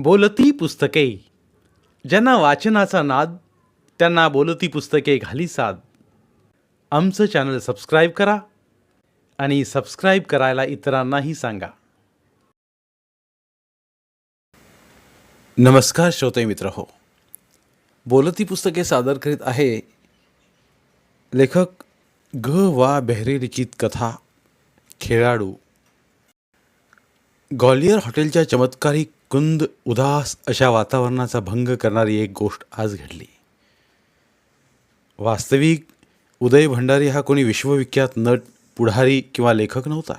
बोलती पुस्तके. ज्यांना वाचनाचा नाद त्यांना बोलती पुस्तके घाली साद. आमचं चॅनल सबस्क्राईब करा आणि सबस्क्राईब करायला इतरांनाही सांगा. नमस्कार श्रोते मित्र हो, बोलती पुस्तके सादर करीत आहे लेखक ग वा बेहरे लिखित कथा खेळाडू. ग्वालियर हॉटेलच्या चमत्कारी कुंद उदास अशा वातावरणाचा भंग करणारी एक गोष्ट आज घडली. वास्तविक उदय भंडारी हा कोणी विश्वविख्यात नट, पुढारी किंवा लेखक नव्हता,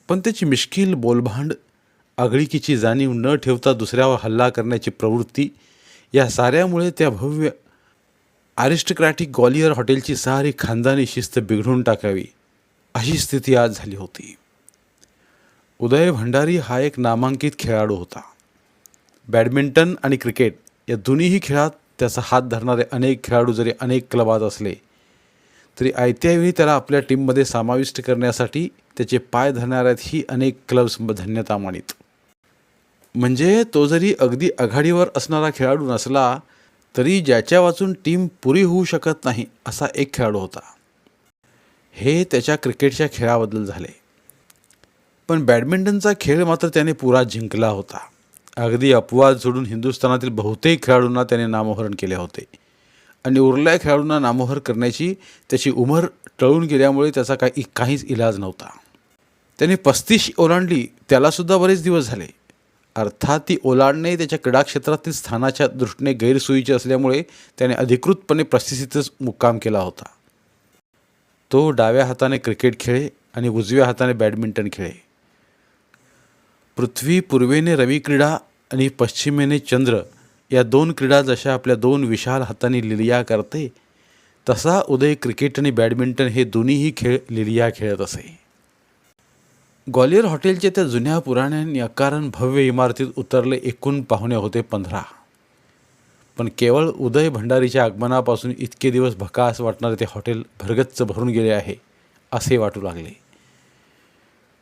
पण त्याची मिश्किल बोलभांड, आगळिकीची जाणीव न ठेवता दुसऱ्यावर हल्ला करण्याची प्रवृत्ती या साऱ्यामुळे त्या भव्य अरिस्टोक्रॅटिक ग्वालियर हॉटेलची सारी खानदानी शिस्त बिघडून टाकावी अशी स्थिती आज झाली होती. उदय भंडारी हा एक नामांकित खेळाडू होता. बॅडमिंटन आणि क्रिकेट या दोन्हीही खेळात त्याचा हात धरणारे अनेक खेळाडू जरी अनेक क्लबात असले तरी आयत्यावेळी त्याला आपल्या टीममध्ये समाविष्ट करण्यासाठी त्याचे पाय धरणाऱ्यातही अनेक क्लब्स धन्यता मानित. म्हणजे तो जरी अगदी आघाडीवर असणारा खेळाडू नसला तरी ज्याच्या वाचून टीम पुरी होऊ शकत नाही असा एक खेळाडू होता. हे त्याच्या क्रिकेटच्या खेळाबद्दल झाले. पण बॅडमिंटनचा खेळ मात्र त्याने पुरा जिंकला होता. अगदी अपवाद सोडून हिंदुस्थानातील बहुतेक खेळाडूंना त्याने नामोहरण केले होते आणि उरल्या खेळाडूंना नामोहर करण्याची त्याची उमर टळून गेल्यामुळे त्याचा काहीच इलाज नव्हता. त्याने 35 ओलांडली त्यालासुद्धा बरेच दिवस झाले. अर्थात ती ओलांडणे त्याच्या क्रीडा क्षेत्रातील स्थानाच्या दृष्टीने गैरसोयीचे असल्यामुळे त्याने अधिकृतपणे प्रसिद्धीतच मुक्काम केला होता. तो डाव्या हाताने क्रिकेट खेळे आणि उजव्या हाताने बॅडमिंटन खेळे. पृथ्वी पूर्वेने रवी क्रीडा आणि पश्चिमेने चंद्र या दोन क्रीडा जशा आपल्या दोन विशाल हातांनी लिलिया करते, तसा उदय क्रिकेट आणि बॅडमिंटन हे दोन्हीही खेळ लिलिया खेळत असे. ग्वालियर हॉटेलच्या त्या जुन्या पुराण्या अकारण भव्य इमारतीत उतरले एकूण पाहुणे होते 15. पण केवळ उदय भंडारीच्या आगमनापासून इतके दिवस भकास वाटणारे ते हॉटेल भरगच्च भरून गेले आहे असे वाटू लागले.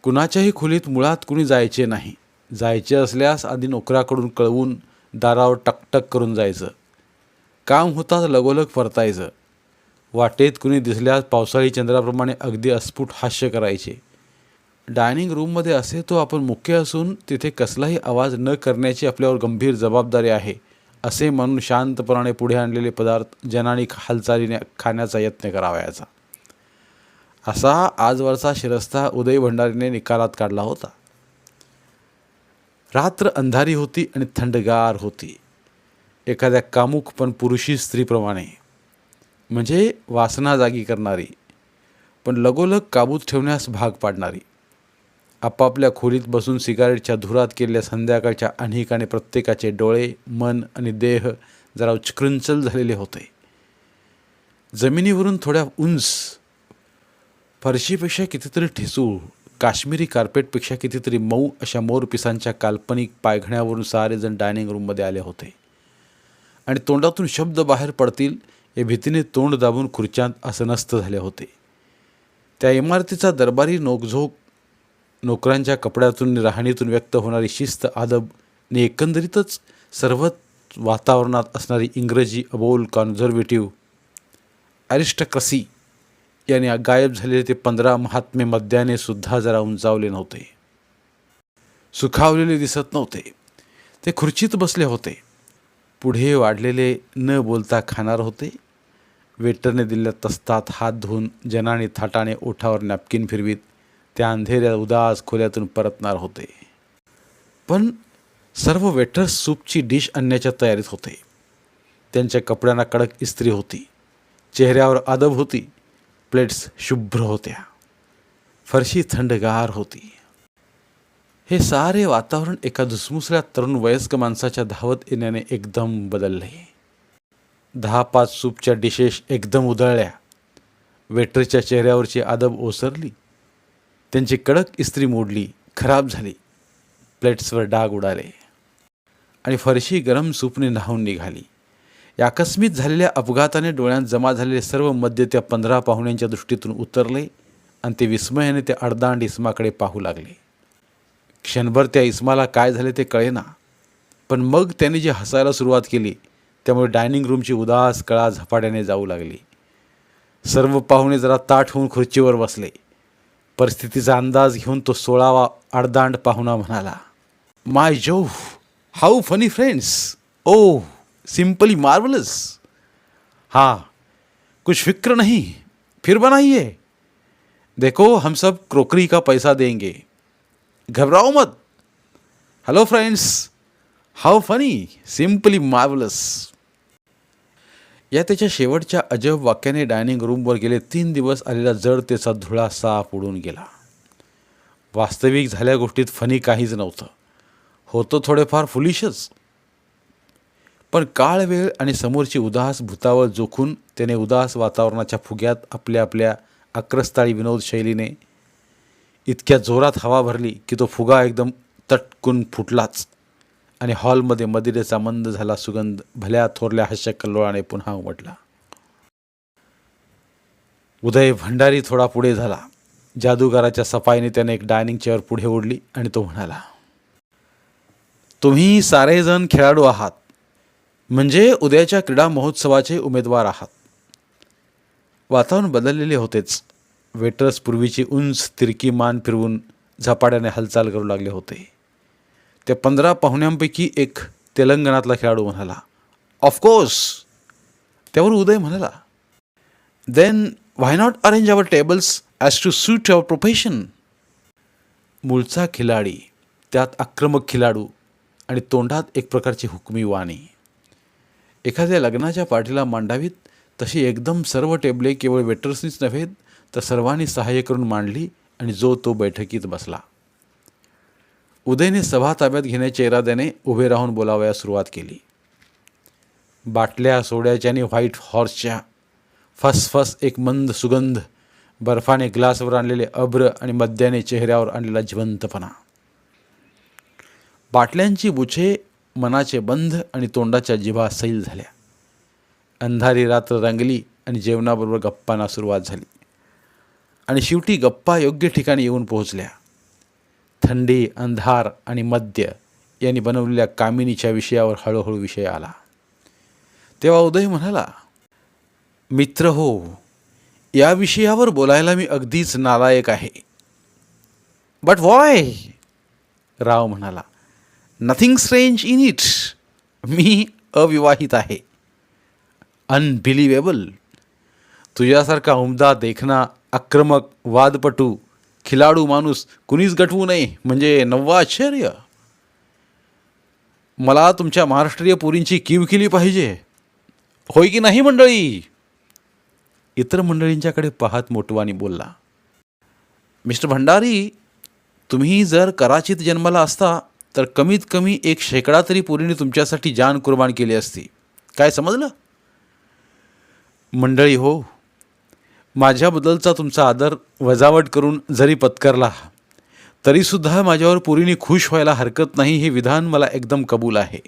कुणाच्याही खोलीत मुळात कुणी जायचे नाही. जायचे असल्यास आधी नोकराकडून कळवून दारावर टकटक करून जायचं. काम होताच लगोलग परतायचं. वाटेत कुणी दिसल्यास पावसाळी चंद्राप्रमाणे अगदी अस्फुट हास्य करायचे. डायनिंग रूममध्ये असे तो आपण मुख्य असून तिथे कसलाही आवाज न करण्याची आपल्यावर गंभीर जबाबदारी आहे असे म्हणून शांतपणाने पुढे आणलेले पदार्थ जनानी हालचालीने खाण्याचा यत्न करावयाचा. असा आजवरचा शिरस्ता उदय भंडारीने निकालात काढला होता. रात्र अंधारी होती आणि थंडगार होती. एखाद्या कामुक पण पुरुषी स्त्रीप्रमाणे, म्हणजे वासना जागी करणारी पण लगोलग काबूत ठेवण्यास भाग पाडणारी. आपापल्या खोलीत बसून सिगारेटच्या धुरात केलेल्या संध्याकाळच्या अनेकाने प्रत्येकाचे डोळे, मन आणि देह जरा उचकृंचल झालेले होते. जमिनीवरून थोड्या उंच, फरशीपेक्षा कितीतरी ठिसूळ, काश्मीरी कार्पेटपेक्षा कितीतरी मऊ अशा मोरपिसांच्या काल्पनिक पायघण्यावरून सारेजण डायनिंग रूममध्ये आले होते आणि तोंडातून शब्द बाहेर पडतील या भीतीने तोंड दाबून खुर्च्यांत आसनस्थ झाले होते. त्या इमारतीचा दरबारी नोकझोक, नोकरांच्या कपड्यातून राहणीतून व्यक्त होणारी शिस्त, आदब आणि एकंदरीतच सर्वच वातावरणात असणारी इंग्रजी अबोल कॉन्झर्वेटिव्ह अरिस्टोक्रसी याने गायब झालेले ते 15 महात्मे मद्याने सुद्धा जरा उंचावले नव्हते. सुखावलेले दिसत नव्हते. ते खुर्चीत बसले होते. पुढे वाढलेले न बोलता खाणार होते. वेटरने दिलेल्या तस्तात हात धुवून जनाने थाटाने ओठावर नॅपकिन फिरवीत त्या अंधेऱ्या उदास खोल्यातून परतणार होते. पण सर्व वेटर्स सूपची डिश आणण्याच्या तयारीत होते. त्यांच्या कपड्यांना कडक इस्त्री होती. चेहऱ्यावर आदब होती. प्लेट्स शुभ्र होत्या. फरशी थंडगार होती. हे सारे वातावरण एका धुसमुसल्या तरुण वयस्क माणसाच्या धावत येण्याने एकदम बदलले. 10-5 सूपच्या डिशेस एकदम उधळल्या. वेटरच्या चेहऱ्यावरची आदब ओसरली. त्यांची कडक इस्त्री मोडली, खराब झाली. प्लेट्सवर डाग उडाले आणि फरशी गरम सूपने न्हावून निघाली. या आकस्मित झालेल्या अपघाताने डोळ्यात जमा झालेले सर्व मद्य त्या 15 पाहुण्यांच्या दृष्टीतून उतरले आणि ते विस्मयाने त्या अर्धांड इसमाकडे पाहू लागले. क्षणभर त्या इस्माला काय झाले ते कळेना, पण मग त्याने जी हसायला सुरुवात केली त्यामुळे डायनिंग रूमची उदास कळा झपाट्याने जाऊ लागली. सर्व पाहुणे जरा ताठ होऊन खुर्चीवर बसले. परिस्थितीचा अंदाज घेऊन तो 16वा आडदांड पाहुणा म्हणाला, माय जो, how funny friends, oh simply marvellous. हाँ, कुछ फिक्र नहीं, फिर बनाइए. देखो हम सब क्रोकरी का पैसा देंगे, घबराओ मत. Hello friends, how funny, simply marvellous. या त्याच्या शेवटच्या अजब वाक्याने डायनिंग रूमवर गेले 3 दिवस आलेला जड त्याचा धुळा साफ उडून गेला. वास्तविक झाल्या गोष्टीत फनी काहीच नव्हतं, होतं थोडेफार फुलिशच. पण काळ वेळ आणि समोरची उदास भूतावळ जोखून त्याने उदास वातावरणाच्या फुग्यात आपल्या आपल्या आक्रस्ताळी विनोद शैलीने इतक्या जोरात हवा भरली की तो फुगा एकदम तटकून फुटलाच आणि हॉलमध्ये मदिरेचा मंद झाला सुगंध भल्या थोरल्या हास्यकल्लोळाने पुन्हा उमटला. उदय भंडारी थोडा पुढे झाला. जादूगाराच्या सफाईने त्याने एक डायनिंग चेअर पुढे ओढली आणि तो म्हणाला, तुम्ही सारेजण खेळाडू आहात, म्हणजे उद्याच्या क्रीडा महोत्सवाचे उमेदवार आहात. वातावरण बदललेले होतेच. वेटर्स पूर्वीची उंच तिरकी मान फिरवून झपाट्याने हालचाल करू लागले होते. त्या 15 पाहुण्यांपैकी एक तेलंगणातला खेळाडू म्हणाला, ऑफकोर्स. त्यावर उदय म्हणाला, then why not arrange our tables as to suit our profession. मूळचा खिलाडी, त्यात आक्रमक खेळाडू आणि तोंडात एक प्रकारची हुकमी वाणी. एखाद्या लग्नाच्या पार्टीला मांडावीत तशी एकदम सर्व टेबले केवळ वेटर्सनीच नव्हे तर सर्वांनी सहाय्य करून मांडली आणि जो तो बैठकीत बसला. उदयने सभा ताब्यात घेण्याच्या इराद्याने उभे राहून बोलावयास सुरुवात केली. बाटल्या सोड्याच्या आणि व्हाईट हॉर्सच्या फसफस एक मंद सुगंध, बर्फाने ग्लासवर आणलेले अभ्र आणि मद्याने चेहऱ्यावर आणलेला जिवंतपणा. बाटल्यांची बुछे मनाचे बंध आणि तोंडाच्या जिभा सैल झाल्या. अंधारी रात्र रंगली आणि जेवणाबरोबर गप्पांना सुरुवात झाली आणि शेवटी गप्पा योग्य ठिकाणी येऊन पोहोचल्या. थंडी, अंधार आणि मद्य यांनी बनवलेल्या कामिनीच्या विषयावर हळूहळू विषय आला. तेव्हा उदय म्हणाला, मित्र हो, या विषयावर बोलायला मी अगदीच नालायक आहे. बट व्हाय? राव म्हणाला, नथिंग स्ट्रेंज इन इट. मी अविवाहित आहे. अनबिलिव्हेबल. तुझ्यासारखा उमदा, देखणा, आक्रमक, वादपटू, खिलाडू माणूस कुणीच गठवू नये म्हणजे नववा आश्चर्य. मला तुमच्या महाराष्ट्रीय पुरींची कीव केली पाहिजे, होय की नाही मंडळी? इतर मंडळींच्याकडे पाहत मोटवानी बोलला, मिस्टर भंडारी, तुम्ही जर कराचीत जन्माला असता तर कमीत कमी 1% तरी पुरीने तुमच्यासाठी जान कुर्बान केली असती. काय समजलं? मंडळी हो, माझ्याबद्दलचा तुमचा आदर वजावट करून जरी पत्करला तरीसुद्धा माझ्यावर पुरीने खुश व्हायला हरकत नाही हे विधान मला एकदम कबूल आहे.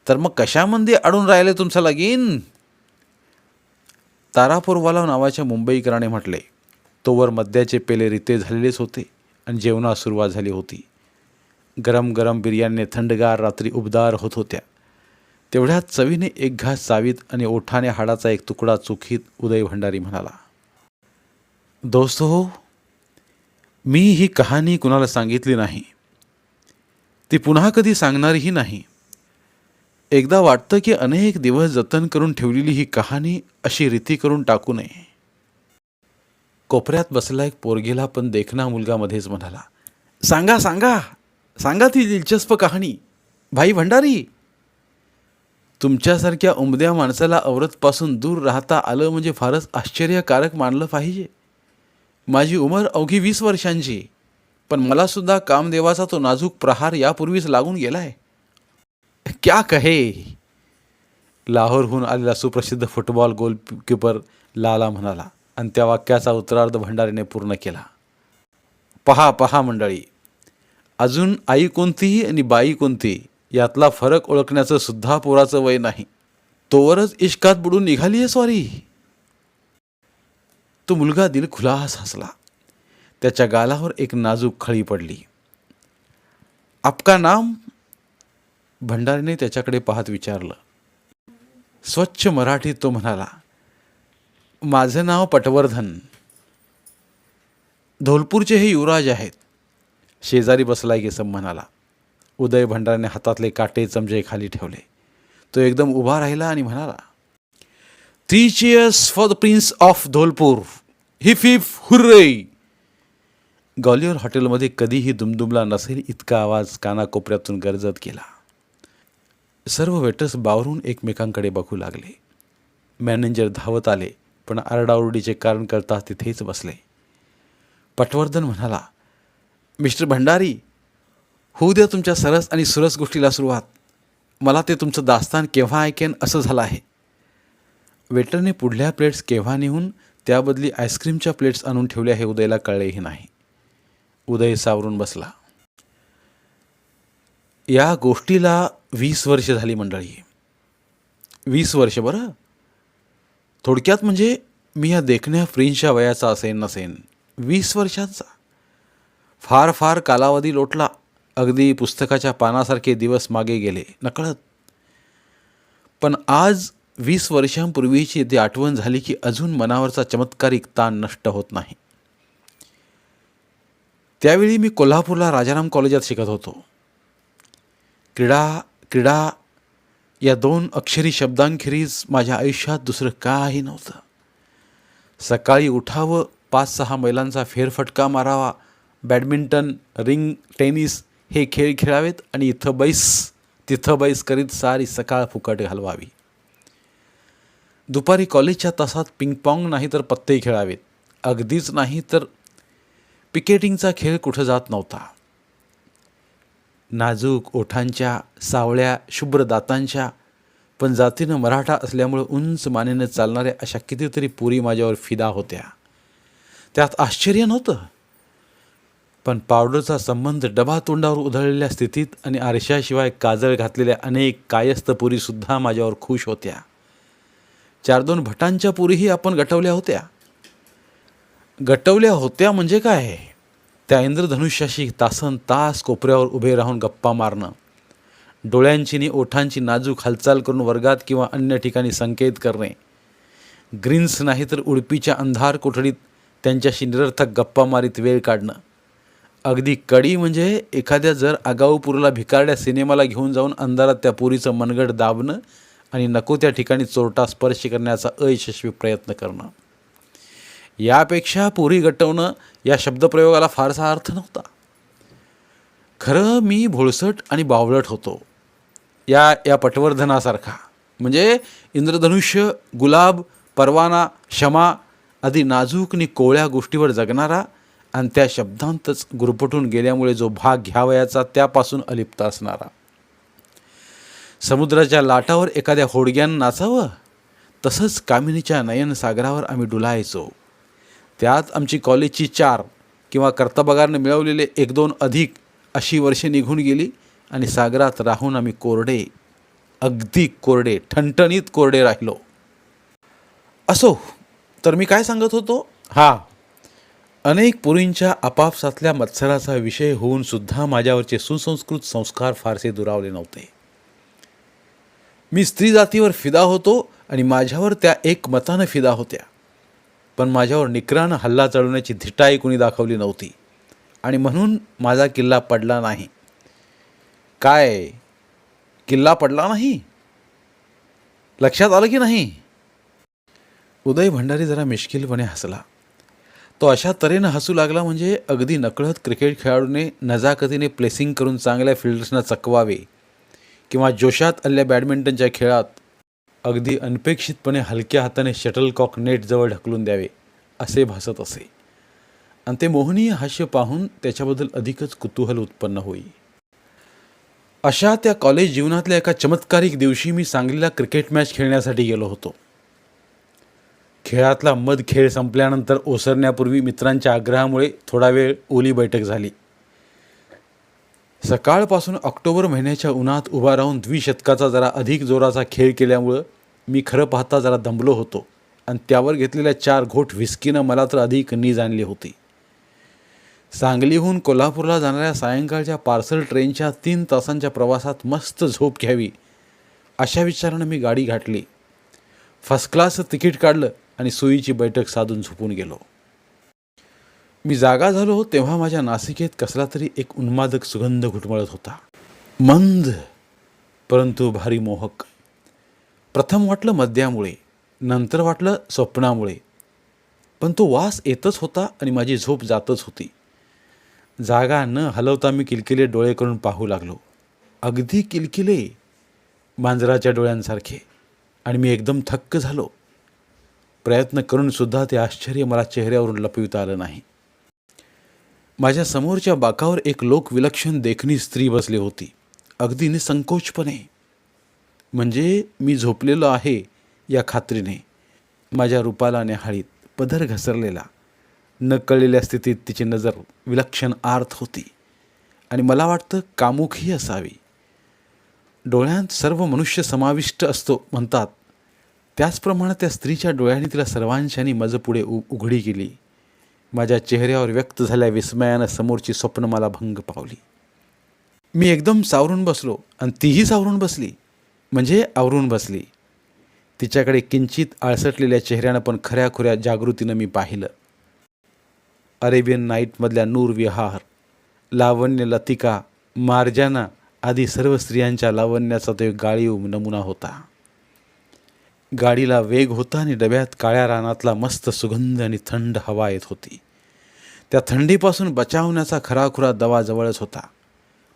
तर मग कशामध्ये अडून राहिले तुमचं लगीन? तारापूरवाला नावाच्या मुंबईकराने म्हटले. तोवर मद्याचे पेले रिते झालेलेच होते आणि जेवणास सुरुवात झाली होती. गरम गरम बिर्याणीने थंडगार रात्री उबदार होत होत्या. तेवढ्यात चवीने एक घास चावीत आणि ओठाने हाडाचा एक तुकडा चुकीत उदय भंडारी म्हणाला, दोस्त हो, मी ही कहाणी कुणाला सांगितली नाही, ती पुन्हा कधी सांगणारही नाही. एकदा वाटतं की अनेक दिवस जतन करून ठेवलेली ही कहाणी अशी रीती करून टाकू नये. कोपऱ्यात बसला एक पोरगेला पण देखणा मुलगा मध्येच म्हणाला, सांगा सांगा सांगा ती दिलचस्प कहाणी. भाई भंडारी, तुमच्यासारख्या उमद्या माणसाला औरतपासून दूर राहता आलं म्हणजे फारच आश्चर्यकारक मानलं पाहिजे. माझी उमर अवघी 20 वर्षांची, पण मलासुद्धा कामदेवाचा तो नाजूक प्रहार यापूर्वीच लागून गेलाय. क्या कहे. लाहोरहून आलेला सुप्रसिद्ध फुटबॉल गोलकीपर लाला म्हणाला आणि त्या वाक्याचा उत्तरार्ध भंडारीने पूर्ण केला. पहा पहा मंडळी, अजून आई कोणती आणि बाई कोणती यातला फरक ओळखण्याचं सुद्धा पोराचं वय नाही, तोवरच इश्कात बुडून निघाली आहे स्वारी. तो मुलगा दिलखुलास हसला. त्याच्या गालावर एक नाजूक खळी पडली. आपका नाम? भंडारीने त्याच्याकडे पाहत विचारलं. स्वच्छ मराठीत तो म्हणाला, माझं नाव पटवर्धन. धोलपूरचे हे युवराज आहेत. शेजारी बसलाय केसम म्हणाला. उदय भंडारीने हातातले काटे चमचे खाली ठेवले. तो एकदम उभा राहिला आणि म्हणाला, 3 cheers for the prince of Dholpur. हिफ हिफ hurray. Gwalior हॉटेलमध्ये कधीही दुमदुमला नसेल इतका आवाज कानाकोपऱ्यातून गरजत गेला. सर्व वेटर्स बावरून एकमेकांकडे बघू लागले. मॅनेजर धावत आले, पण आरडाओरडीचे कारण करता तिथेच बसले. पटवर्धन म्हणाला, मिस्टर भंडारी, होऊ द्या तुमच्या सरस आणि सुरस गोष्टीला सुरुवात. मला ते तुमचं दास्तान केव्हा ऐकेन असं झालं आहे. वेटरने पुढल्या प्लेट्स केव्हा नेऊन त्याबदली आईस्क्रीमच्या प्लेट्स आणून ठेवल्या हे उदयला कळलेही नाही. उदय सावरून बसला. या गोष्टीला 20 वर्ष झाली मंडळी. 20 वर्ष बरं. थोडक्यात म्हणजे मी या देखण्या फ्रेंचच्या वयाचा असेन नसेन. 20 वर्षांचा. फार फार कालावधी लोटला. अगदी पुस्तकाच्या पानासारखे दिवस मागे गेले नकळत. पण आज 20 वर्षांपूर्वीची ती आठवण झाली की अजून मनावरचा चमत्कारिक ताण नष्ट होत नाही. त्यावेळी मी कोल्हापूरला राजाराम कॉलेजात शिकत होतो. क्रीडा क्रीडा या 2 अक्षरी शब्दांखेरीज माझ्या आयुष्यात दुसरं काही नव्हतं. सकाळी उठावं, 5-6 मैलांचा फेरफटका मारावा, बॅडमिंटन, रिंग टेनिस हे खेळ खेळावेत आणि इथं बैस तिथं बैस करीत सारी सकाळ फुकट घालवावी. दुपारी कॉलेजच्या तासात पिंगपॉंग नाही तर पत्ते खेळावेत. अगदीच नाही तर पिकेटिंगचा खेळ कुठं जात नव्हता. नाजूक ओठांच्या, सावळ्या शुभ्र दातांच्या, पण जातीनं मराठा असल्यामुळं उंच मानेनं चालणाऱ्या अशा कितीतरी पुरी माझ्यावर फिदा होत्या. त्यात आश्चर्य नव्हतं. पण पावडरचा संबंध डबा तोंडावर उधळलेल्या स्थितीत आणि आरशाशिवाय काजळ घातलेल्या अनेक कायस्थ पुरीसुद्धा माझ्यावर खुश होत्या. 4-2 भटांच्या पुरीही आपण गटवल्या होत्या. गटवल्या होत्या म्हणजे काय? त्या इंद्रधनुष्याशी तासन तास कोपऱ्यावर उभे राहून गप्पा मारणं, डोळ्यांची नि ओठांची नाजूक हालचाल करून वर्गात किंवा अन्य ठिकाणी संकेत करणे, ग्रीन्स नाही तर उडपीच्या अंधार कोठडीत त्यांच्याशी निरर्थक गप्पा मारीत वेळ काढणं. अगदी कडी म्हणजे एखाद्या जर आगाऊ पुरीला भिकारड्या सिनेमाला घेऊन जाऊन अंधारात त्या पुरीचं मनगट दाबणं आणि नको त्या ठिकाणी चोरटा स्पर्श करण्याचा अयशस्वी प्रयत्न करणं. यापेक्षा पुरी गटवणं या शब्दप्रयोगाला फारसा अर्थ नव्हता. खरं मी भोळसट आणि बावळट होतो. या पटवर्धनासारखा. म्हणजे इंद्रधनुष्य, गुलाब, परवाना, क्षमा आदी नाजूक आणि कोवळ्या गोष्टीवर जगणारा आणि त्या शब्दांतच गुरफटून गेल्यामुळे जो भाग घ्यावयाचा त्यापासून अलिप्त असणारा. समुद्राच्या लाटावर एखाद्या होडग्यानं नाचावं तसंच कामिनीच्या नयनसागरावर आम्ही डुलायचो. त्यात आमची कॉलेजची 4 किंवा कर्तबगारनं मिळवलेले 1-2 अधिक अशी वर्षे निघून गेली आणि सागरात राहून आम्ही कोरडे, अगदी कोरडे, ठणठणीत कोरडे राहिलो. असो, तर मी काय सांगत होतो? अनेक पुरींच्या आपापसातल्या मत्सराचा विषय होऊन सुद्धा माझ्यावरचे सुसंस्कृत संस्कार फारसे दुरावले नव्हते. मी स्त्री जातीवर फिदा होतो आणि माझ्यावर त्या एकमतानं फिदा होत्या. पण माझ्यावर निकरानं हल्ला चढवण्याची धिटाई कुणी दाखवली नव्हती आणि म्हणून माझा किल्ला पडला नाही. काय किल्ला पडला नाही? लक्षात आलं की नाही? उदय भंडारी जरा मिश्किलपणे हसला. तो अशा तऱ्हेनं हसू लागला म्हणजे अगदी नकळत क्रिकेट खेळाडूने नजाकतीने प्लेसिंग करून चांगल्या फिल्डर्सना चकवावे किंवा जोशात आलेल्या बॅडमिंटनच्या खेळात अगदी अनपेक्षितपणे हलक्या हाताने शटलकॉक नेटजवळ ढकलून द्यावे असे भासत असे. आणि ते मोहनीय हास्य पाहून त्याच्याबद्दल अधिकच कुतूहल उत्पन्न होई. अशा त्या कॉलेज जीवनातल्या एका चमत्कारिक दिवशी मी सांगलीला क्रिकेट मॅच खेळण्यासाठी गेलो होतो. खेळातला मध खेळ संपल्यानंतर ओसरण्यापूर्वी मित्रांच्या आग्रहामुळे थोडा वेळ ओली बैठक झाली. सकाळपासून ऑक्टोबर महिन्याच्या उन्हात उभा राहून द्विशतकाचा जरा अधिक जोराचा खेळ केल्यामुळं मी खरं पाहता जरा दमलो होतो आणि त्यावर घेतलेल्या 4 घोट व्हिस्कीनं मला तर अधिक नीज आणली होती. सांगलीहून कोल्हापूरला जाणाऱ्या सायंकाळच्या पार्सल ट्रेनच्या 3 तासांच्या प्रवासात मस्त झोप घ्यावी अशा विचारानं मी गाडी घातली. फर्स्ट क्लास तिकीट काढलं आणि सोयीची बैठक साधून झोपून गेलो. मी जागा झालो तेव्हा माझ्या नासिकेत कसला तरी एक उन्मादक सुगंध घुटमळत होता. मंद परंतु भारी मोहक. प्रथम वाटलं मद्यामुळे, नंतर वाटलं स्वप्नामुळे, पण तो वास येतच होता आणि माझी झोप जातच होती. जागा न हलवता मी किलकिले डोळे करून पाहू लागलो. अगदी किलकिले, मांजराच्या डोळ्यांसारखे. आणि मी एकदम थक्क झालो. प्रयत्न करूनसुद्धा ते आश्चर्य मला चेहऱ्यावरून लपविता आलं नाही. माझ्या समोरच्या बाकावर एक लोकविलक्षण देखणी स्त्री बसली होती, अगदी निसंकोचपणे. म्हणजे मी झोपलेलो आहे या खात्रीने. माझ्या रूपाला न्याहाळीत, पदर घसरलेला, न कळलेल्या स्थितीत तिची नजर विलक्षण आर्त होती आणि मला वाटतं कामुकही असावी. डोळ्यांत सर्व मनुष्य समाविष्ट असतो म्हणतात, त्याचप्रमाणे त्या स्त्रीच्या डोळ्यांनी तिला सर्वांशांनी मजपुढे उघडी केली. माझ्या चेहऱ्यावर व्यक्त झाल्या विस्मयानं समोरची स्वप्न मला भंग पावली. मी एकदम सावरून बसलो आणि तीही सावरून बसली, म्हणजे आवरून बसली. तिच्याकडे किंचित आळसटलेल्या चेहऱ्यानं पण खऱ्याखुऱ्या जागृतीनं मी पाहिलं. अरेबियन नाईटमधल्या नूर विहार, लावण्य लतिका, मार्जाना आदी सर्व स्त्रियांच्या लावण्याचा तो एक गाळीव नमुना होता. गाडीला वेग होता आणि डब्यात काळ्या रानातला मस्त सुगंध आणि थंड हवा येत होती. त्या थंडीपासून बचावण्याचा खराखुरा दवा जवळच होता,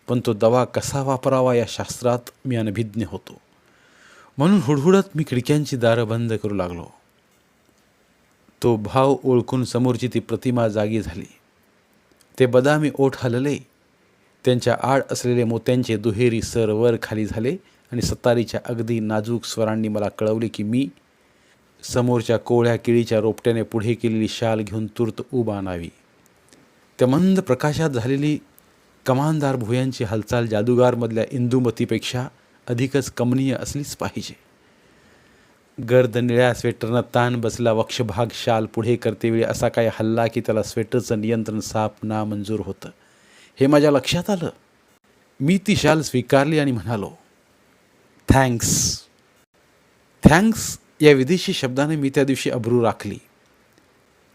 पण तो दवा कसा वापरावा या शास्त्रात मी अनभिज्ञ होतो. म्हणून हुडहुडत मी खिडक्यांची दारं बंद करू लागलो. तो भाव ओळखून समोरची ती प्रतिमा जागी झाली. ते बदामी ओठ हलले, त्यांच्या आड असलेले मोत्यांचे दुहेरी सर वर खाली झाले आणि सतारीच्या अगदी नाजूक स्वरांनी मला कळवले की मी समोरच्या कोवळ्या केळीच्या रोपट्याने पुढे केलेली शाल घेऊन तूर्त उभ आणावी. त्या मंद प्रकाशात झालेली कमानदार भुयांची हालचाल जादूगारमधल्या इंदुमतीपेक्षा अधिकच कमनीय असलीच पाहिजे. गर्द निळ्या स्वेटरनं ताण बसला वक्षभाग शाल पुढे करतेवेळी असा काही हल्ला की त्याला स्वेटरचं नियंत्रण साफ नामंजूर होतं, हे माझ्या लक्षात आलं. मी ती शाल स्वीकारली आणि म्हणालो, थँक्स. थँक्स या विदेशी शब्दाने मी त्या दिवशी अब्रू राखली.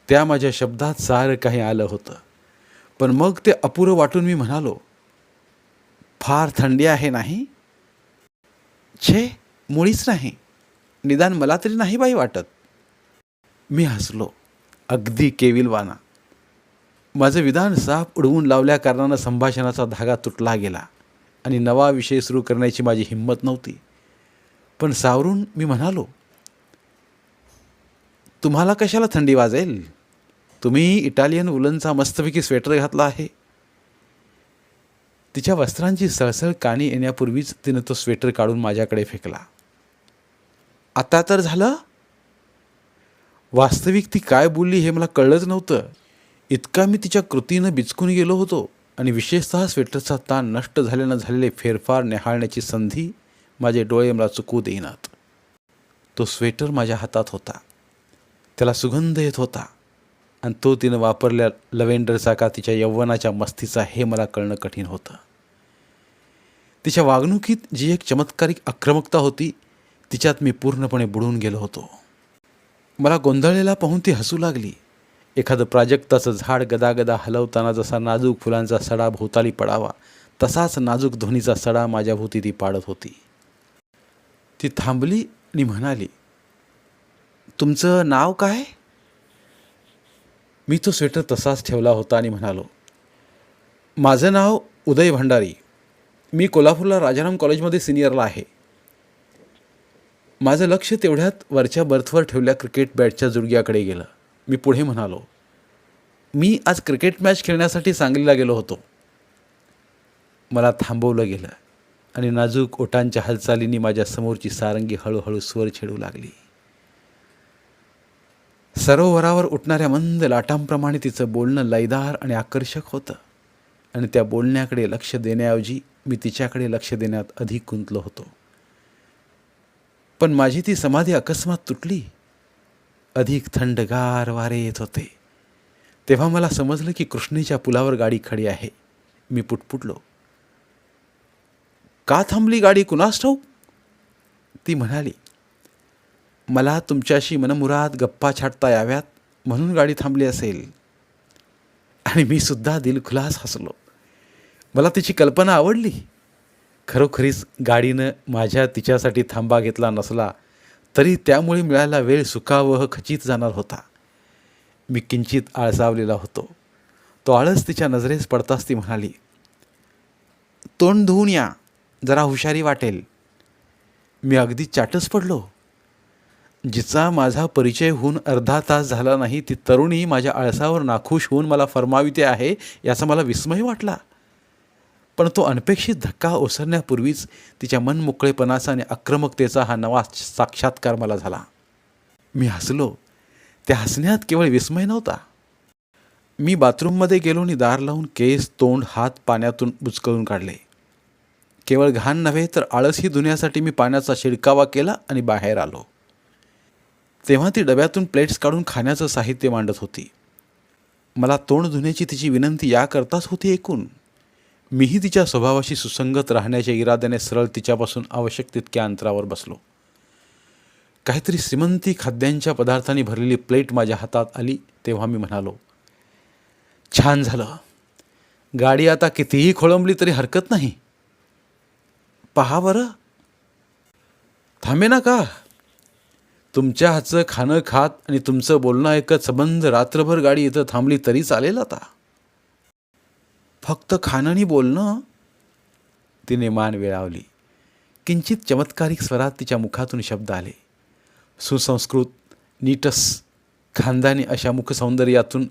त्या माझ्या शब्दात सारं काही आलं होतं, पण मग ते अपुरं वाटून मी म्हणालो, फार थंडी आहे नाही? छे, मुळीच नाही. निदान मला तरी नाही बाई वाटत. मी हसलो, अगदी केविलवाना. माझं विधान साफ उडवून लावल्या कारणानं संभाषणाचा धागा तुटला गेला आणि नवा विषय सुरू करण्याची माझी हिंमत नव्हती. पण सावरून मी म्हणालो, तुम्हाला कशाला थंडी वाजेल? तुम्ही इटालियन वुलनचा मस्तपैकी स्वेटर घातला आहे. तिच्या वस्त्रांची सळसळ कानी येण्यापूर्वीच तिनं तो स्वेटर काढून माझ्याकडे फेकला. आता तर झालं? वास्तविक ती काय बोलली हे मला कळलंच नव्हतं. इतका मी तिच्या कृतीनं बिचकून गेलो होतो आणि विशेषतः स्वेटरचा ताण नष्ट झाल्यानं झालेले फेरफार निहाळण्याची संधी माझे डोळे मला चुकवू देईनात. तो स्वेटर माझ्या हातात होता, त्याला सुगंध येत होता आणि तो तिनं वापरल्या लव्हेंडरचा का तिच्या यौवनाच्या मस्तीचा हे मला कळणं कठीण होतं. तिच्या वागणुकीत जी एक चमत्कारिक आक्रमकता होती, तिच्यात मी पूर्णपणे बुडून गेलो होतो. मला गोंधळलेला पाहून ती हसू लागली. एखादं प्राजक्ताचं झाड गदागदा हलवताना जसा नाजूक फुलांचा सडा भोवताली पडावा, तसाच नाजूक ध्वनीचा सडा माझ्याभोवती ती पाडत होती. ती थांबली आणि म्हणाली, तुमचं नाव काय? मी तो स्वेटर तसाच ठेवला होता आणि म्हणालो, माझं नाव उदय भंडारी. मी कोल्हापूरला राजाराम कॉलेजमध्ये सिनियरला आहे. माझं लक्ष तेवढ्यात वरच्या बर्थवर ठेवल्या क्रिकेट बॅटच्या जुडग्याकडे गेलं. मी पुढे म्हणालो, मी आज क्रिकेट मॅच खेळण्यासाठी सांगलीला गेलो होतो. मला थांबवलं गेलं आणि नाजूक ओठांच्या हालचालींनी माझ्या समोरची सारंगी हळूहळू स्वर छेडू लागली. सरोवरावर उठणाऱ्या मंद लाटांप्रमाणे तिचं बोलणं लयदार आणि आकर्षक होतं आणि त्या बोलण्याकडे लक्ष देण्याऐवजी मी तिच्याकडे लक्ष देण्यात अधिक गुंतलो होतो. पण माझी ती समाधी अकस्मात तुटली. अधिक थंडगार वारे येत होते. तेव्हा मला समजलं की कृष्णेच्या पुलावर गाडी खडी आहे. मी पुटपुटलो, का थांबली गाडी कुणास ठाऊक? ती म्हणाली, मला तुमच्याशी मनमुराद गप्पा छाटता याव्यात म्हणून गाडी थांबली असेल. आणि मी सुद्धा दिलखुलास हसलो. मला तिची कल्पना आवडली. खरोखरीच गाडीनं माझ्या तिच्यासाठी थांबा घेतला नसला तरी त्यामुळे मिळालेला वेळ सुखावह खचित जाणार होता. मी किंचित आळसावलेला होतो. तो आळस तिच्या नजरेस पडताच ती म्हणाली, तोंड धुवून या, जरा हुशारी वाटेल. मी अगदी चाटच पडलो. जिचा माझा परिचय होऊन अर्धा तास झाला नाही ती तरुणी माझ्या आळसावर नाखुश होऊन मला फरमाविते आहे याचा मला विस्मय वाटला. पण तो अनपेक्षित धक्का ओसरण्यापूर्वीच तिच्या मनमोकळेपणाचा आणि आक्रमकतेचा हा नवा साक्षात्कार मला झाला. मी हसलो. त्या हसण्यात केवळ विस्मय नव्हता. मी बाथरूममध्ये गेलो आणि दार लावून केस, तोंड, हात पाण्यातून बुचकळून काढले. केवळ घाण नव्हे तर आळसही धुण्यासाठी मी पाण्याचा शिडकावा केला आणि बाहेर आलो. तेव्हा ती डब्यातून प्लेट्स काढून खाण्याचं साहित्य मांडत होती. मला तोंड धुण्याची तिची विनंती याकरताच होती ऐकून. मीही तिच्या स्वभावाशी सुसंगत राहण्याच्या इराद्याने सरळ तिच्यापासून आवश्यक तितक्या अंतरावर बसलो. काहीतरी श्रीमंती खाद्यांच्या पदार्थांनी भरलेली प्लेट माझ्या हातात आली तेव्हा मी म्हणालो, छान झालं. गाडी आता कितीही खोळंबली तरी हरकत नाही. पहा बरं. थांबेना का? तुमच्या हातचं खाणं खात आणि तुमचं बोलणं ऐकत संबंध रात्रभर गाडी इथं थांबली तरी चालेल आता. फक्त खाणं आणि बोलणं? तिने मान वेळावली. किंचित चमत्कारिक स्वरात तिच्या मुखातून शब्द आले. सुसंस्कृत, नीटस, खानदानी अशा मुखसौंदर्यातून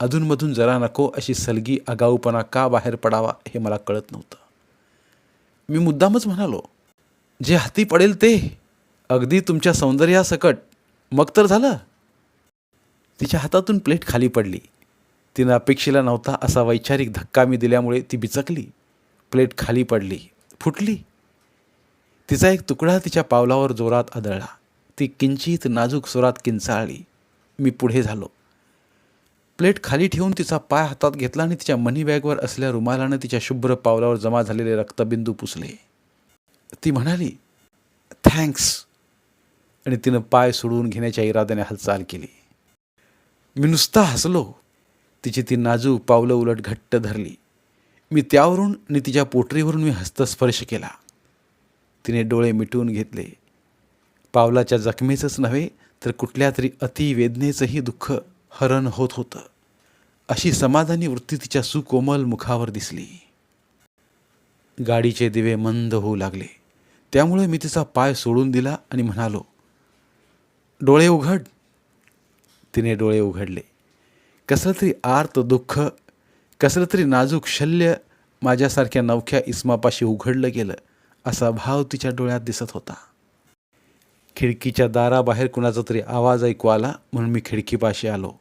अधूनमधून जरा नको अशी सलगी आगाऊपणा का बाहेर पडावा हे मला कळत नव्हतं. मी मुद्दामच म्हणालो, जे हाती पडेल ते, अगदी तुमच्या सौंदर्यासकट, मग तर झालं. तिच्या हातातून प्लेट खाली पडली. तिनं अपेक्षेला नव्हता असा वैचारिक धक्का मी दिल्यामुळे ती बिचकली. प्लेट खाली पडली, फुटली. तिचा एक तुकडा तिच्या पावलावर जोरात आदळला. ती किंचित नाजूक स्वरात किंचाळली. मी पुढे झालो. प्लेट खाली ठेवून तिचा पाय हातात घेतला आणि तिच्या मनी बॅगवर असलेल्या रुमालानं तिच्या शुभ्र पावलावर जमा झालेले रक्तबिंदू पुसले. ती म्हणाली, थँक्स, आणि तिनं पाय सोडवून घेण्याच्या इराद्याने हालचाल केली. मी नुसता हसलो. तिची ती नाजूक पावलं उलट घट्ट धरली. मी त्यावरून आणि तिच्या पोटरीवरून मी हस्तस्पर्श केला. तिने डोळे मिटवून घेतले. पावलाच्या जखमेचंच नव्हे तर कुठल्या तरी अतिवेदनेचंही दुःख हरण होत होतं. अशी समाधानी वृत्ती तिच्या सुकोमल मुखावर दिसली. गाडीचे दिवे मंद होऊ लागले. त्यामुळे मी तिचा पाय सोडून दिला आणि म्हणालो, डोळे उघड. तिने डोळे उघडले. कसलं तरी आर्त दुःख, कसलं तरी नाजूक शल्य माझ्यासारख्या नवख्या इस्मापाशी उघडलं गेलं असा भाव तिच्या डोळ्यात दिसत होता. खिडकीच्या दाराबाहेर कुणाचा तरी आवाज ऐकू आला म्हणून मी खिडकीपाशी आलो.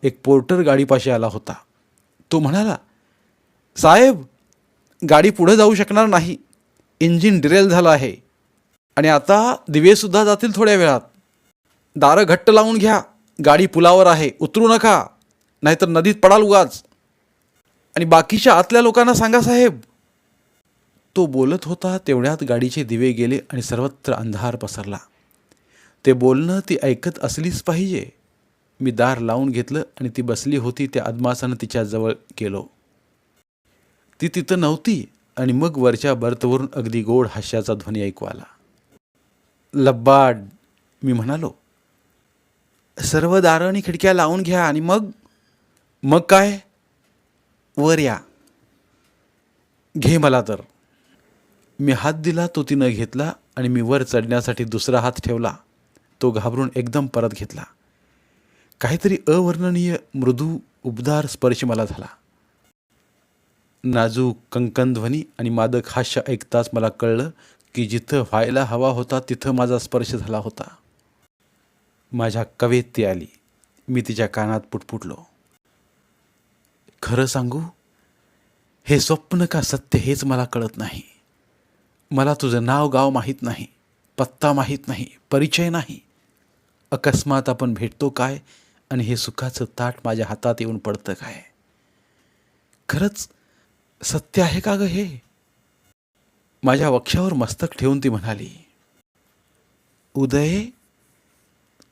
एक पोर्टर गाडीपाशी आला होता. तो म्हणाला, साहेब, गाडी पुढे जाऊ शकणार नाही. इंजिन डिरेल झालं आहे आणि आता दिवेसुद्धा जातील थोड्या वेळात. दारं घट्ट लावून घ्या. गाडी पुलावर आहे, उतरू नका, नाहीतर नदीत पडाल उगाच. आणि बाकीच्या आतल्या लोकांना सांगा साहेब. तो बोलत होता तेवढ्यात गाडीचे दिवे गेले आणि सर्वत्र अंधार पसरला. ते बोलणं ती ऐकत असलीच पाहिजे. मी दार लावून घेतलं आणि ती बसली होती त्या अदमासानं तिच्याजवळ गेलो. ती तिथं नव्हती आणि मग वरच्या बर्थवरून अगदी गोड हास्याचा ध्वनी ऐकू आला. लब्बाड, मी म्हणालो. सर्व दारं आणि खिडक्या लावून घ्या आणि मग काय? वर या. घे मला तर. मी हात दिला. तो तिनं घेतला आणि मी वर चढण्यासाठी दुसरा हात ठेवला. तो घाबरून एकदम परत घेतला. काहीतरी अवर्णनीय मृदू उबदार स्पर्श मला झाला. नाजूक कंकणध्वनी आणि मादक हास्य ऐकताच मला कळलं की जिथं व्हायला हवा होता तिथं माझा स्पर्श झाला होता. माझ्या कवेत ती आली. मी तिच्या कानात पुटपुटलो, खरं सांगू, हे स्वप्न का सत्य हेच मला कळत नाही. मला तुझं नाव गाव माहीत नाही, पत्ता माहीत नाही, परिचय नाही. अकस्मात आपण भेटतो काय आणि हे सुखाचं ताट माझ्या हातात येऊन पडतं काय? खरंच सत्य आहे का ग हे? माझ्या वक्षावर मस्तक ठेवून ती म्हणाली, उदय,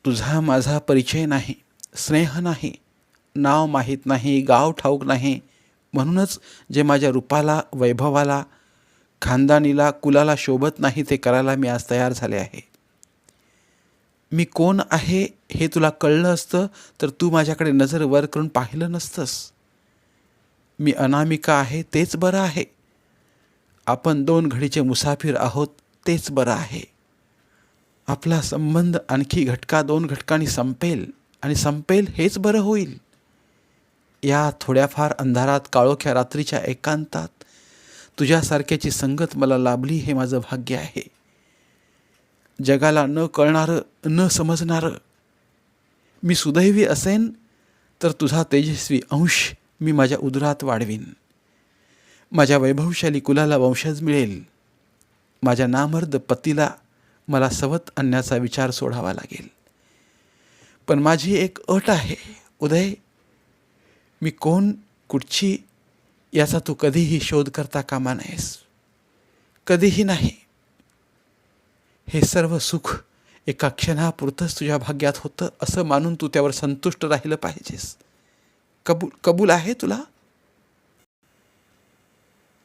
तुझा माझा परिचय नाही, स्नेह नाही, नाव माहीत नाही, गाव ठाऊक नाही, म्हणूनच जे माझ्या रूपाला, वैभवाला, खानदानीला, कुलाला शोभत नाही ते करायला मी आज तयार झाले आहे. मी कोण आहे हे तुला कळलं असतं तर तू माझ्याकडे नजर वर करून पाहिलं नसतंस. मी अनामिका आहे तेच बरं आहे. आपण 2 घडीचे मुसाफिर आहोत तेच बरं आहे. आपला संबंध आणखी 2 घटकांनी संपेल आणि संपेल हेच बरं होईल. या थोड्याफार अंधारात, काळोख्या रात्रीच्या एकांतात तुझ्यासारख्याची संगत मला लाभली हे माझं भाग्य आहे. जगाला न कळणारं, न समजणारं मी सुदैवी असेन तर तुझा तेजस्वी अंश मी माझ्या उदरात वाढवीन. माझ्या वैभवशाली कुलाला वंशज मिळेल. माझ्या नामर्द पतीला मला सवत आणण्याचा विचार सोडावा लागेल. पण माझी एक अट आहे उदय, मी कोण, कुठची याचा तू कधीही शोध करता कामा नयेस. कधीही नाही. हे सर्व सुख एका क्षणापुरतंच तुझ्या भाग्यात होतं असं मानून तू त्यावर संतुष्ट राहिलं पाहिजेस. कबूल आहे तुला?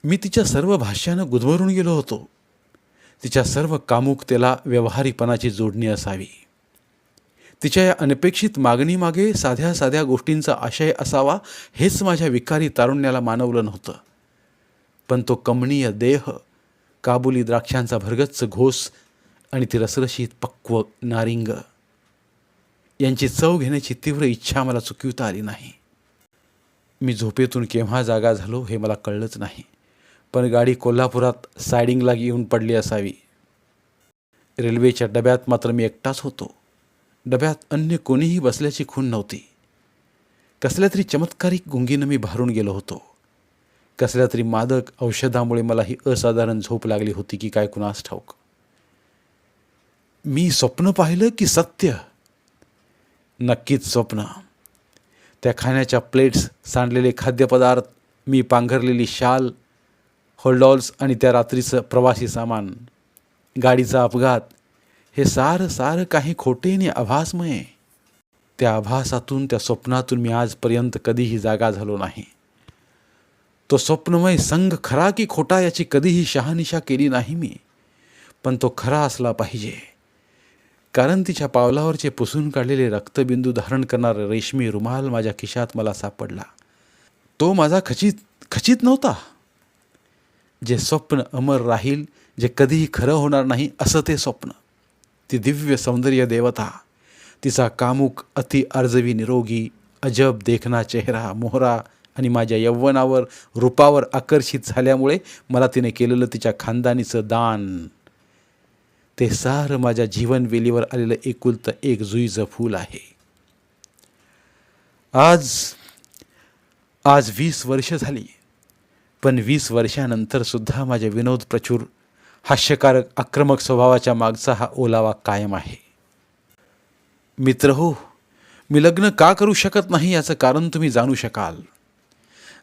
मी तिच्या सर्व भाष्यानं गुदमरून गेलो होतो. तिच्या सर्व कामुकतेला व्यवहारीपणाची जोडणी असावी. तिच्या या अनपेक्षित मागणीमागे साध्या साध्या गोष्टींचा आशय असावा हेच माझ्या विकारी तारुण्याला मानवलं नव्हतं. पण तो कमनीय देह, काबुली द्राक्षांचा भरगच्च घोस आणि ती रसरशीत पक्व नारिंग यांची चव घेण्याची तीव्र इच्छा मला चुकविता आली नाही. मी झोपेतून केव्हा जागा झालो हे मला कळलंच नाही. पण गाडी कोल्हापुरात सायडिंगला येऊन पडली असावी. रेल्वेच्या डब्यात मात्र मी एकटाच होतो. डब्यात अन्य कोणीही बसल्याची खूण नव्हती. कसल्या तरी चमत्कारिक गुंगीनं मी भारून गेलो होतो. कसल्या तरी मादक औषधामुळे मला ही असाधारण झोप लागली होती की काय कुणास ठाऊक. मी स्वप्न पाहिलं की सत्य? नक्कीच स्वप्न. त्या खाण्याच्या प्लेट्स, सांडलेले खाद्यपदार्थ, मी पांघरलेली शाल, होल्डॉल्स आणि त्या रात्रीचं प्रवासी सामान, गाडीचा अपघात, हे सारं काही खोटे आणि आभासमय. त्या आभासातून, त्या स्वप्नातून मी आजपर्यंत कधीही जागा झालो नाही. तो स्वप्नमय संघ खरा की खोटा याची कधीही शहानिशा केली नाही मी. पण तो खरा असला पाहिजे, कारण तिच्या पावलावरचे पुसून काढलेले रक्तबिंदू धारण करणारा रेशमी रुमाल माझ्या खिशात मला सापडला. तो माझा खचित नव्हता. जे स्वप्न अमर राहील, जे कधीही खरं होणार नाही असं ते स्वप्न. ती दिव्य सौंदर्य देवता, तिचा कामुक अति अर्जवी निरोगी अजब देखना चेहरा, मोहरा आणि माझ्या यौवनावर, रूपावर आकर्षित झाल्यामुळे मला तिने केलेलं तिच्या खानदानीचं दान, ते सारं माझ्या जीवनवेलीवर आलेलं एकुलतं एक जुईचं फूल आहे. आज 20 वर्ष झाली. पण 20 वर्षानंतर सुद्धा माझ्या विनोद प्रचूर, हास्यकारक, आक्रमक स्वभावाच्या मागचा हा ओलावा कायम आहे. मित्र हो, मी लग्न का करू शकत नाही याचं कारण तुम्ही जाणू शकाल.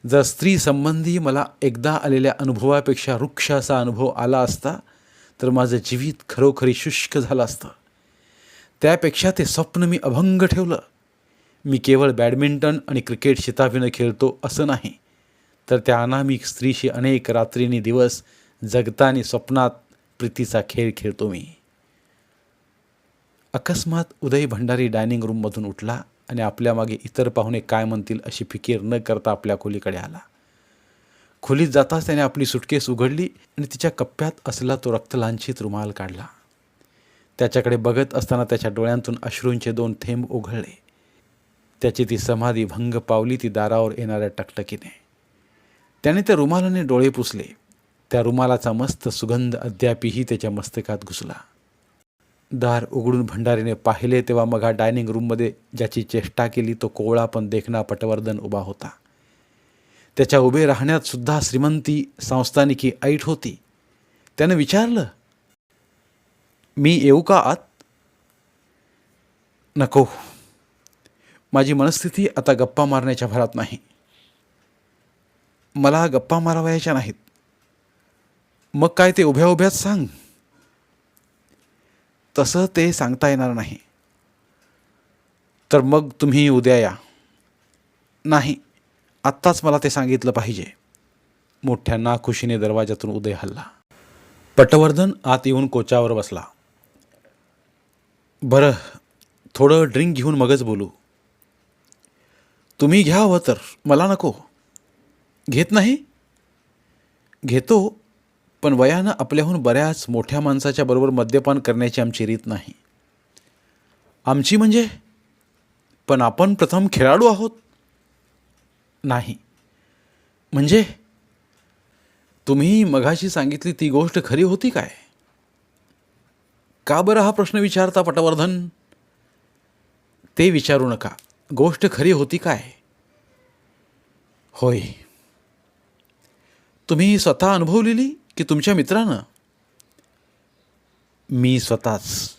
जर स्त्री संबंधी मला एकदा आलेल्या अनुभवापेक्षा रुक्ष असा अनुभव आला असता तर माझं जीवित खरोखरी शुष्क झालं असतं. त्यापेक्षा ते स्वप्न मी अभंग ठेवलं. मी केवळ बॅडमिंटन आणि क्रिकेट शिताफीनं खेळतो असं नाही, तर त्या अनामिक स्त्रीशी अनेक रात्रींनी दिवस जगतानी स्वप्नात प्रीतीचा खेळ खेळतो मी. अकस्मात उदय भंडारी डायनिंग रूममधून उठला आणि आपल्या मागे इतर पाहुणे काय म्हणतील अशी फिकीर न करता आपल्या खोलीकडे आला. खोलीत जाताच त्याने आपली सुटकेस उघडली आणि तिच्या कप्प्यात असलेला तो रक्तलांछित रुमाल काढला. त्याच्याकडे बघत असताना त्याच्या डोळ्यांतून अश्रूंचे 2 थेंब ओघळले. त्याची ती समाधी भंग पावली ती दारावर येणाऱ्या टकटकीने. त्याने त्या रुमालाने डोळे पुसले. त्या रुमालाचा मस्त सुगंध अद्यापही त्याच्या मस्तकात घुसला. दार उघडून भंडारीने पाहिले तेव्हा मघा डायनिंग रूममध्ये ज्याची चेष्टा केली तो कोवळा पण देखणा पटवर्धन उभा होता. त्याच्या उभे राहण्यात सुद्धा श्रीमंती संस्थानिकी ऐट होती. त्यानं विचारलं, मी येऊ का आत? नको, माझी मनस्थिती आता गप्पा मारण्याच्या भरात नाही. मला गप्पा मारावयाच्या नाहीत. मग काय ते उभ्या उभ्याच सांग? तसं ते सांगता येणार नाही. तर मग तुम्ही उद्या या. नाही, आत्ताच मला ते सांगितलं पाहिजे. मोठ्या नाखुशीने दरवाजातून उदय हलला. पटवर्धन आत येऊन कोचावर बसला. बरं, थोडं ड्रिंक घेऊन मगच बोलू. तुम्ही घ्या हवं तर, मला नको. घेत नाही? घेतो, पण वयानं आपल्याहून बऱ्याच मोठ्या माणसाच्या बरोबर मद्यपान करण्याची आमची रीत नाही. आमची म्हणजे? पण आपण प्रथम खेळाडू आहोत. नाही म्हणजे? तुम्ही मघाशी सांगितली ती गोष्ट खरी होती काय? का बरं हा प्रश्न विचारता पटवर्धन? ते विचारू नका. गोष्ट खरी होती काय? होय. तुम्ही स्वतः अनुभवलेली की तुमच्या मित्रानं? मी स्वतःच.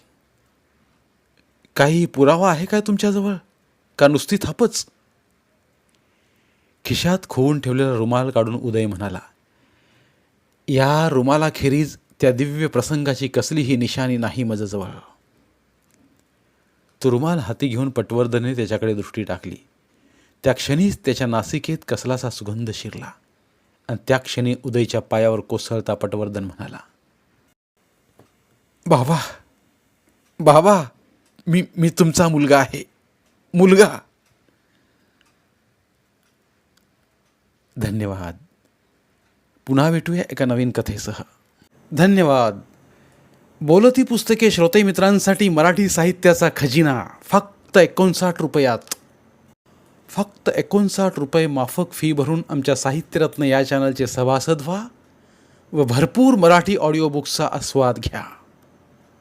काही पुरावा आहे काय तुमच्याजवळ, का नुसती थापच? खिशात खोवून ठेवलेला रुमाल काढून उदय म्हणाला, या रुमालाखेरीज त्या दिव्य प्रसंगाची कसलीही निशाणी नाही माझ्याजवळ. तो रुमाल हाती घेऊन पटवर्धनने त्याच्याकडे दृष्टी टाकली. त्या क्षणीच त्याच्या नासिकेत कसलासा सुगंध शिरला आणि त्या क्षणी उदयच्या पायावर कोसळता पटवर्धन म्हणाला, बाबा, बाबा, मी तुमचा मुलगा आहे. मुलगा. धन्यवाद. पुन्हा भेटूया एका नवीन कथेसह. धन्यवाद. बोलती पुस्तके श्रोते मित्रांसाठी मराठी साहित्याचा खजिना फक्त 59 रुपयात. फक्त 59 रुपये माफक फी भरून आमच्या साहित्यरत्न या चॅनलचे सभासद व्हा व भरपूर मराठी ऑडिओ बुक्सचा आस्वाद घ्या.